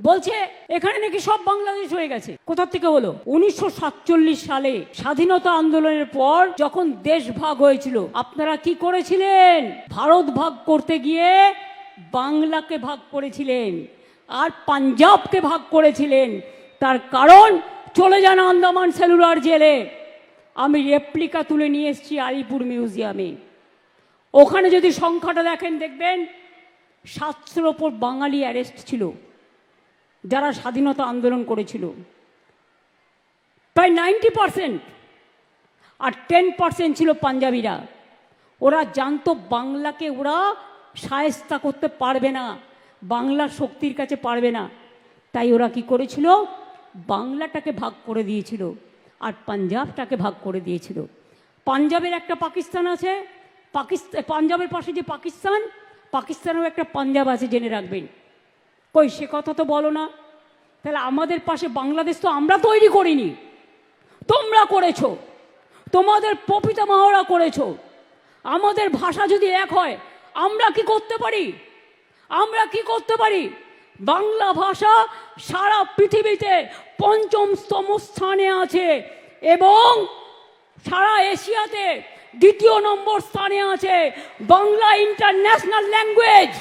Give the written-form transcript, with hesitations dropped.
বলছে এখানে নাকি সব বাংলাদেশ হয়ে গেছে। কোথা থেকে হলো? 1947 সালে স্বাধীনতা আন্দোলনের পর যখন দেশ ভাগ হয়েছিল, আপনারা কি করেছিলেন? ভারত ভাগ করতে গিয়ে বাংলাকে ভাগ করেছিলেন আর পাঞ্জাবকে ভাগ করেছিলেন। তার কারণ চলে যান আন্দামান সেলুলার জেলে। আমি রেপ্লিকা তুলে নিয়ে এসেছি আলিপুর মিউজিয়ামে। ওখানে যদি সংখ্যাটা দেখেন, দেখবেন 700-র ওপর বাঙালি অ্যারেস্ট ছিল যারা স্বাধীনতা আন্দোলন করেছিল। প্রায় 90%। আর 10% ছিল পাঞ্জাবিরা। ওরা জানতো বাংলাকে ওরা শায়েস্তা করতে পারবে না, বাংলার শক্তির কাছে পারবে না। তাই ওরা কি করেছিল? বাংলাটাকে ভাগ করে দিয়েছিল আর পাঞ্জাবটাকে ভাগ করে দিয়েছিল। পাঞ্জাবের একটা পাকিস্তান আছে, পাঞ্জাবের পাশে যে পাকিস্তান, পাকিস্তানেও একটা পাঞ্জাব আছে, জেনে রাখবেন। কই সে কথা তো বলো না। তাহলে আমাদের পাশে বাংলাদেশ তো আমরা তৈরি করিনি, তোমরা করেছো, তোমাদের প্রপিতামহরা করেছো। আমাদের ভাষা যদি এক হয়, আমরা কি করতে পারি? আমরা কি করতে পারি? বাংলা ভাষা সারা পৃথিবীতে 5ম স্থানে আছে এবং সারা এশিয়াতে 2য় নম্বর স্থানে আছে। Bangla international language.